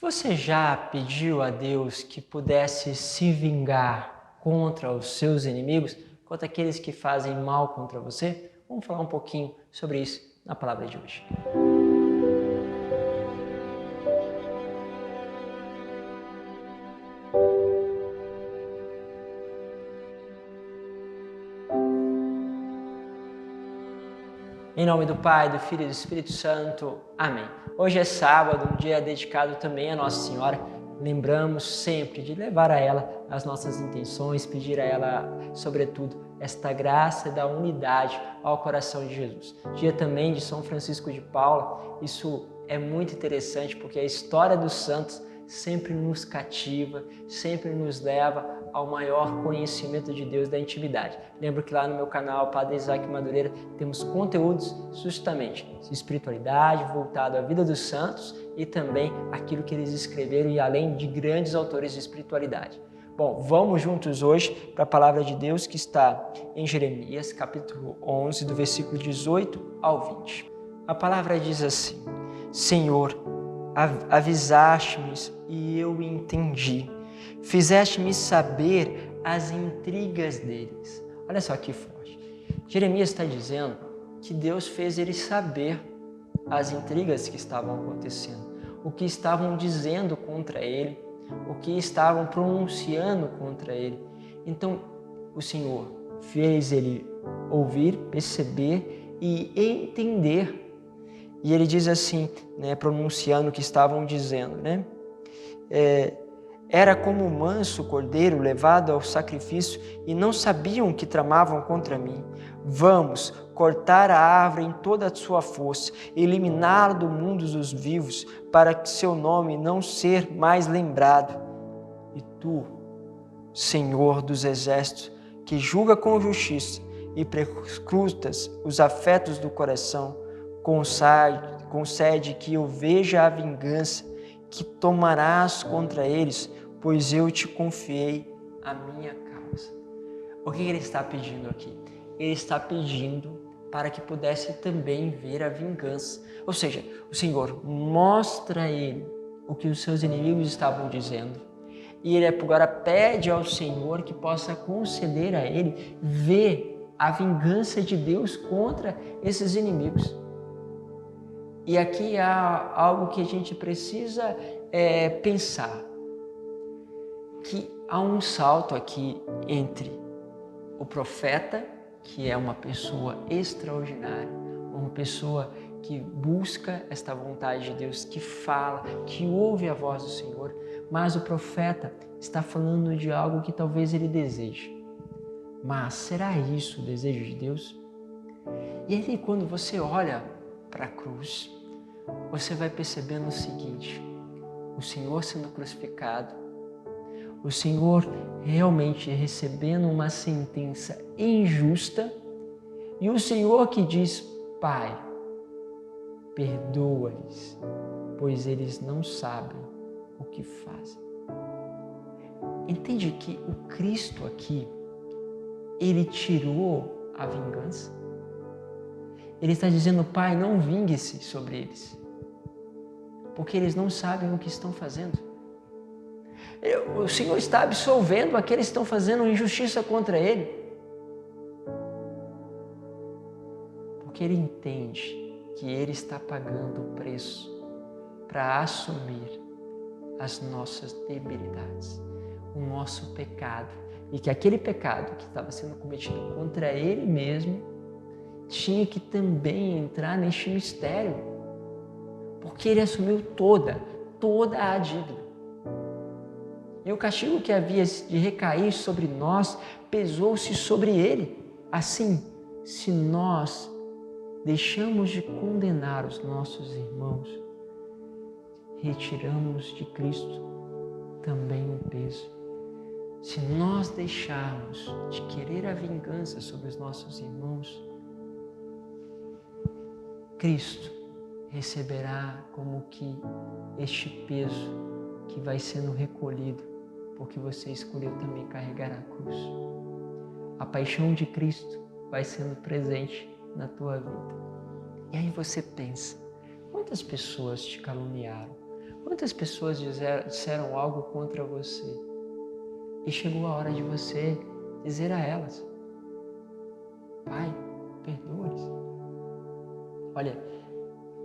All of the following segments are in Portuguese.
Você já pediu a Deus que pudesse se vingar contra os seus inimigos, contra aqueles que fazem mal contra você? Vamos falar um pouquinho sobre isso na palavra de hoje. Em nome do Pai, do Filho e do Espírito Santo. Amém. Hoje é sábado, um dia dedicado também a Nossa Senhora. Lembramos sempre de levar a ela as nossas intenções, pedir a ela, sobretudo, esta graça da unidade ao coração de Jesus. Dia também de São Francisco de Paula. Isso é muito interessante porque a história dos santos sempre nos cativa, sempre nos leva ao maior conhecimento de Deus da intimidade. Lembro que lá no meu canal, Padre Isaac Madureira, temos conteúdos justamente de espiritualidade, voltado à vida dos santos e também aquilo que eles escreveram e além de grandes autores de espiritualidade. Bom, vamos juntos hoje para a palavra de Deus que está em Jeremias, capítulo 11, do versículo 18 ao 20. A palavra diz assim: Senhor, avisaste-me e eu entendi. Fizeste-me saber as intrigas deles. Olha só que forte. Jeremias está dizendo que Deus fez ele saber as intrigas que estavam acontecendo, o que estavam dizendo contra ele, o que estavam pronunciando contra ele. Então, o Senhor fez ele ouvir, perceber e entender. E ele diz assim, pronunciando o que estavam dizendo, Era como um manso cordeiro levado ao sacrifício e não sabiam que tramavam contra mim. Vamos cortar a árvore em toda a sua força, eliminá-la do mundo dos vivos, para que seu nome não ser mais lembrado. E tu, Senhor dos exércitos, que julga com justiça e perscrutas os afetos do coração, concede que eu veja a vingança que tomarás contra eles, pois eu te confiei a minha causa. O que ele está pedindo aqui? Ele está pedindo para que pudesse também ver a vingança. Ou seja, o Senhor mostra a ele o que os seus inimigos estavam dizendo. E ele agora pede ao Senhor que possa conceder a ele ver a vingança de Deus contra esses inimigos. E aqui há algo que a gente precisa pensar, que há um salto aqui entre o profeta, que é uma pessoa extraordinária, uma pessoa que busca esta vontade de Deus, que fala, que ouve a voz do Senhor, mas o profeta está falando de algo que talvez ele deseje. Mas será isso o desejo de Deus? E aí quando você olha para a cruz, você vai percebendo o seguinte: o Senhor sendo crucificado, o Senhor realmente recebendo uma sentença injusta e o Senhor que diz: Pai, perdoa-lhes, pois eles não sabem o que fazem. Entende que o Cristo aqui, ele tirou a vingança? Ele está dizendo: Pai, não vingue-se sobre eles, porque eles não sabem o que estão fazendo. O Senhor está absolvendo aqueles que estão fazendo injustiça contra Ele, porque Ele entende que Ele está pagando o preço para assumir as nossas debilidades, o nosso pecado, e que aquele pecado que estava sendo cometido contra Ele mesmo tinha que também entrar neste mistério, porque Ele assumiu toda a dívida. E o castigo que havia de recair sobre nós pesou-se sobre Ele. Assim, se nós deixamos de condenar os nossos irmãos, retiramos de Cristo também o peso. Se nós deixarmos de querer a vingança sobre os nossos irmãos, Cristo receberá como que este peso que vai sendo recolhido, porque você escolheu também carregar a cruz. A paixão de Cristo vai sendo presente na tua vida. E aí você pensa, quantas pessoas te caluniaram? Quantas pessoas disseram algo contra você? E chegou a hora de você dizer a elas: Pai, perdoa-lhes. Olha,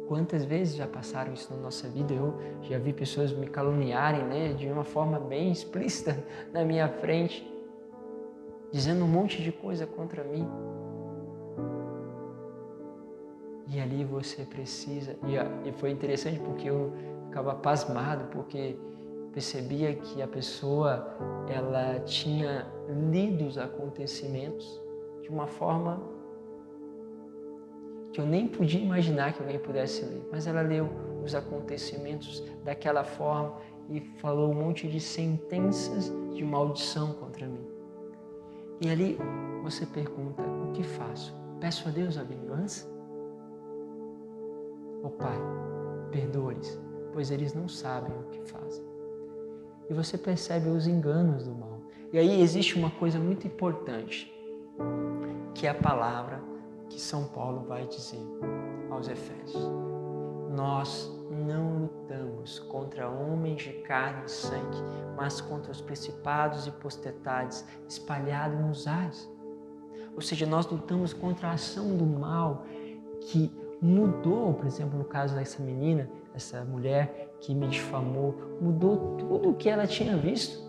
quantas vezes já passaram isso na nossa vida? Eu já vi pessoas me caluniarem, né, de uma forma bem explícita na minha frente, dizendo um monte de coisa contra mim. E ali você precisa... E foi interessante porque eu ficava pasmado, porque percebia que a pessoa, ela tinha lido os acontecimentos de uma forma que eu nem podia imaginar que alguém pudesse ler. Mas ela leu os acontecimentos daquela forma e falou um monte de sentenças de maldição contra mim. E ali você pergunta: o que faço? Peço a Deus a vingança? Ó Pai, perdoa-lhes, pois eles não sabem o que fazem. E você percebe os enganos do mal. E aí existe uma coisa muito importante, que é a palavra que São Paulo vai dizer aos Efésios. Nós não lutamos contra homens de carne e sangue, mas contra os principados e potestades espalhados nos ares. Ou seja, nós lutamos contra a ação do mal que mudou, por exemplo, no caso dessa menina, essa mulher que me difamou, mudou tudo o que ela tinha visto.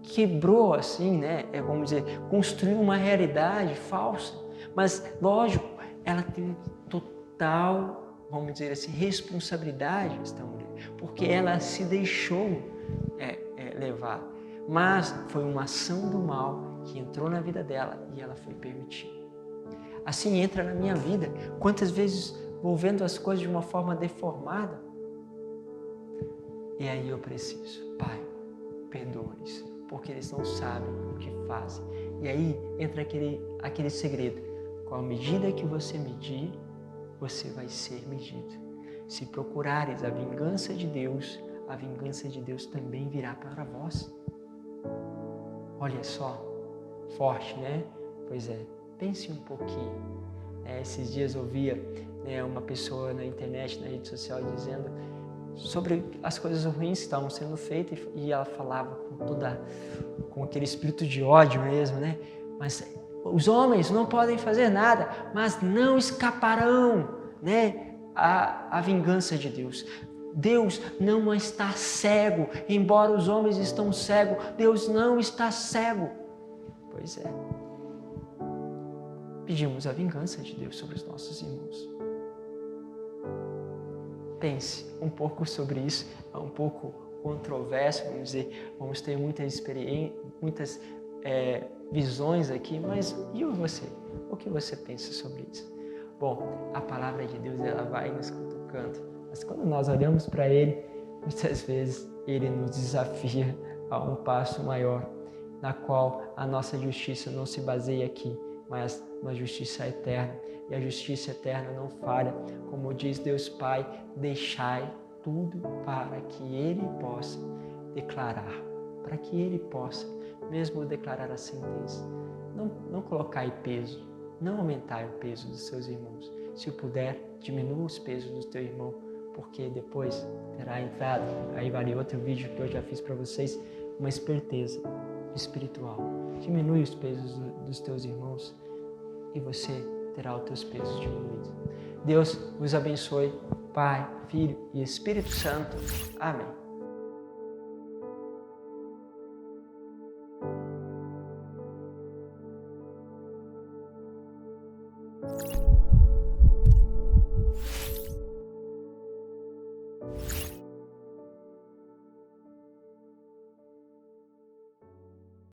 Quebrou assim, né? Vamos dizer, construiu uma realidade falsa. Mas, lógico, ela tem total, vamos dizer assim, responsabilidade, esta mulher, porque ela se deixou levar. Mas foi uma ação do mal que entrou na vida dela e ela foi permitida. Assim entra na minha vida. Quantas vezes vou vendo as coisas de uma forma deformada? E aí eu preciso: Pai, perdoa-lhes, porque eles não sabem o que fazem. E aí entra aquele segredo. Com a medida que você medir, você vai ser medido. Se procurares a vingança de Deus também virá para vós. Olha só, forte, né? Pois é, pense um pouquinho. Esses dias eu via uma pessoa na internet, na rede social, dizendo sobre as coisas ruins que estavam sendo feitas, e ela falava com aquele espírito de ódio mesmo, né? Mas os homens não podem fazer nada, mas não escaparão, né, à vingança de Deus. Deus não está cego, embora os homens estão cegos, Deus não está cego. Pois é. Pedimos a vingança de Deus sobre os nossos irmãos. Pense um pouco sobre isso, é um pouco controverso, vamos dizer, vamos ter muitas experiências, muitas visões aqui, mas e você? O que você pensa sobre isso? Bom, a palavra de Deus, ela vai nos cutucando, mas quando nós olhamos para Ele, muitas vezes Ele nos desafia a um passo maior, na qual a nossa justiça não se baseia aqui, mas na justiça eterna. E a justiça eterna não falha. Como diz Deus Pai, deixai tudo para que Ele possa declarar, para que Ele possa mesmo declarar a sentença. Não colocai peso, não aumentai o peso dos seus irmãos. Se puder, diminua os pesos do teu irmão, porque depois terá entrado, aí vale outro vídeo que eu já fiz para vocês, uma esperteza espiritual. Diminui os pesos dos teus irmãos e você terá os teus pesos diminuídos. Deus vos abençoe, Pai, Filho e Espírito Santo. Amém.